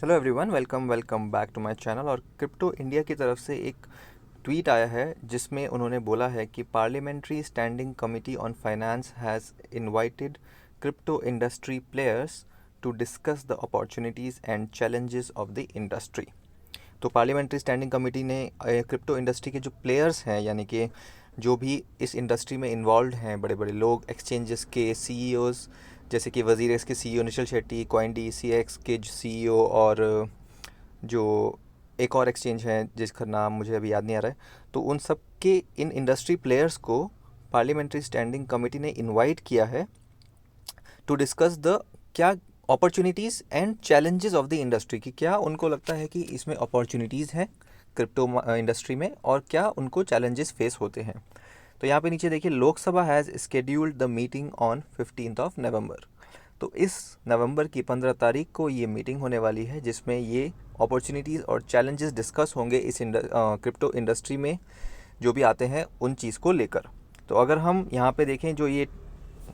Hello everyone, welcome back to my channel. और crypto India की तरफ से एक ट्वीट आया है जिसमें उन्होंने बोला है कि parliamentary standing committee on finance has invited crypto industry players to discuss the opportunities and challenges of the industry. तो पार्लियामेंट्री स्टैंडिंग कमेटी ने क्रिप्टो इंडस्ट्री के जो प्लेयर्स हैं, यानी कि जो भी इस इंडस्ट्री में इन्वॉल्व हैं, बड़े बड़े लोग, एक्सचेंजेस के सीईओज़, जैसे कि वजीरेक्स के सीईओ निशल शेट्टी, CoinDCX के सीईओ, और जो एक और एक्सचेंज है जिसका नाम मुझे अभी याद नहीं आ रहा है, तो उन सब के इन इंडस्ट्री प्लेयर्स को पार्लियामेंट्री स्टैंडिंग कमेटी ने इनवाइट किया है टू डिस्कस द क्या opportunities and challenges of the industry, कि क्या उनको लगता है कि इसमें अपॉर्चुनिटीज़ हैं क्रिप्टो इंडस्ट्री में और क्या उनको चैलेंजेस फेस होते हैं। तो यहाँ पे नीचे देखिए, Lok Sabha has scheduled the meeting on 15 November. तो इस नवंबर की 15 तारीख को ये मीटिंग होने वाली है जिसमें ये अपॉर्चुनिटीज़ और चैलेंजेस डिस्कस होंगे इस क्रिप्टो इंडस्ट्री में जो भी आते हैं उन चीज़ को लेकर। तो अगर हम यहाँ पे देखें, जो ये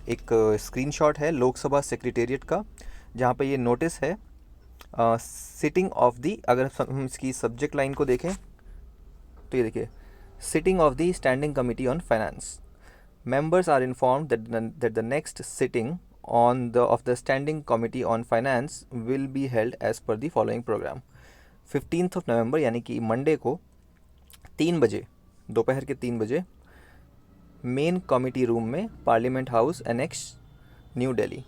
एक स्क्रीनशॉट है लोकसभा सेक्रेटेरिएट का, जहाँ पे ये नोटिस है सिटिंग ऑफ दी, अगर हम इसकी सब्जेक्ट लाइन को देखें तो ये देखिए, sitting of the standing committee on finance, members are informed that the next sitting of the standing committee on finance will be held as per the following program। 15 नवंबर यानी कि मंडे को 3 बजे, दोपहर के 3 बजे, मेन कमिटी रूम में, parliament house annexe, new Delhi.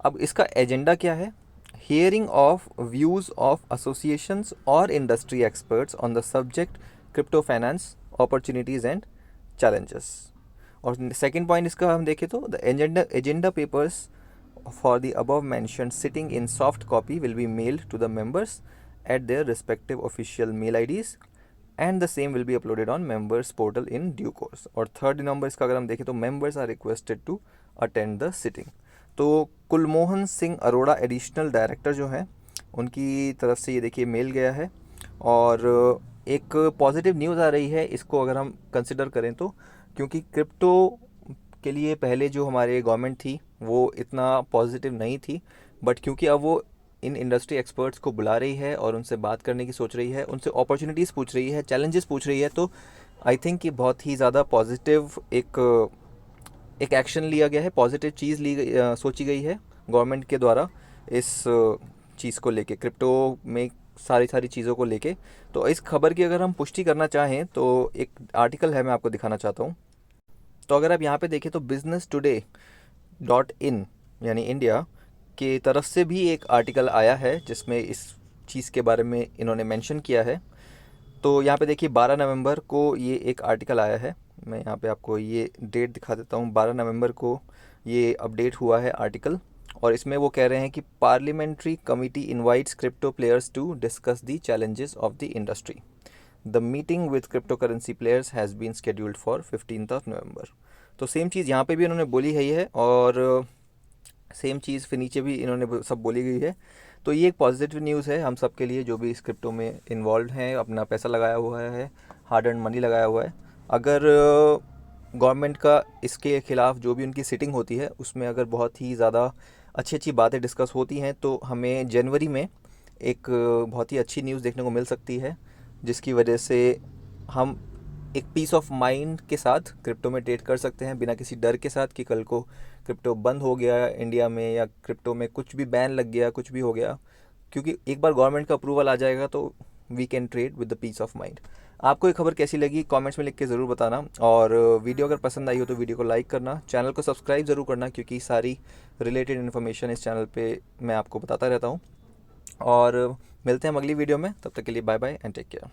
अब इसका एजेंडा क्या है? Hearing of views of associations और industry experts on the subject crypto finance opportunities and challenges. और सेकंड पॉइंट इसका हम देखें तो the agenda papers for the above mentioned sitting in soft copy will be mailed to the members at their respective official mail IDs and the same will be uploaded on members portal in due course. और third number इसका अगर हम देखें तो members are requested to attend the sitting. तो Kulmohan Singh Arora additional director जो हैं, उनकी तरफ से ये देखिए मेल गया है। और एक पॉजिटिव न्यूज़ आ रही है इसको अगर हम कंसिडर करें तो, क्योंकि क्रिप्टो के लिए पहले जो हमारे गवर्नमेंट थी वो इतना पॉजिटिव नहीं थी, बट क्योंकि अब वो इन इंडस्ट्री एक्सपर्ट्स को बुला रही है और उनसे बात करने की सोच रही है, उनसे अपॉर्चुनिटीज़ पूछ रही है, चैलेंजेस पूछ रही है, तो आई थिंक कि बहुत ही ज़्यादा पॉजिटिव एक एक्शन लिया गया है, पॉजिटिव चीज़ ली गई, सोची गई है गवर्नमेंट के द्वारा इस चीज़ को लेके, क्रिप्टो में सारी चीज़ों को लेके। तो इस खबर की अगर हम पुष्टि करना चाहें तो एक आर्टिकल है, मैं आपको दिखाना चाहता हूँ। तो अगर आप यहाँ पे देखें तो businesstoday.in यानी इंडिया की तरफ से भी एक आर्टिकल आया है जिसमें इस चीज़ के बारे में इन्होंने मेंशन किया है। तो यहाँ पे देखिए 12 नवंबर को ये एक आर्टिकल आया है, मैं यहाँ पे आपको ये डेट दिखा देता हूँ। 12 नवंबर को ये अपडेट हुआ है आर्टिकल, और इसमें वो कह रहे हैं कि parliamentary committee invites crypto players to discuss the challenges of the industry. The meeting with cryptocurrency players has been scheduled for 15 November. तो सेम चीज़ यहाँ पे भी इन्होंने बोली है और सेम चीज़ फिर नीचे भी इन्होंने सब बोली गई है। तो ये एक पॉजिटिव न्यूज़ है हम सब के लिए जो भी इस क्रिप्टो में इन्वॉल्व हैं, अपना पैसा लगाया हुआ है, हार्ड एंड मनी लगाया हुआ है। अगर गवर्नमेंट का इसके ख़िलाफ़ जो भी उनकी सिटिंग होती है उसमें अगर बहुत ही ज़्यादा अच्छी बातें डिस्कस होती हैं तो हमें जनवरी में एक बहुत ही अच्छी न्यूज़ देखने को मिल सकती है, जिसकी वजह से हम एक पीस ऑफ माइंड के साथ क्रिप्टो में ट्रेड कर सकते हैं, बिना किसी डर के साथ कि कल को क्रिप्टो बंद हो गया इंडिया में या क्रिप्टो में कुछ भी बैन लग गया, कुछ भी हो गया। क्योंकि एक बार गवर्नमेंट का अप्रूवल आ जाएगा तो we can trade with the peace of mind. आपको ये खबर कैसी लगी कमेंट्स में लिख के ज़रूर बताना, और वीडियो अगर पसंद आई हो तो वीडियो को लाइक करना, चैनल को सब्सक्राइब ज़रूर करना, क्योंकि सारी रिलेटेड इन्फॉर्मेशन इस चैनल पे मैं आपको बताता रहता हूँ। और मिलते हैं हम अगली वीडियो में, तब तक के लिए bye bye and take care.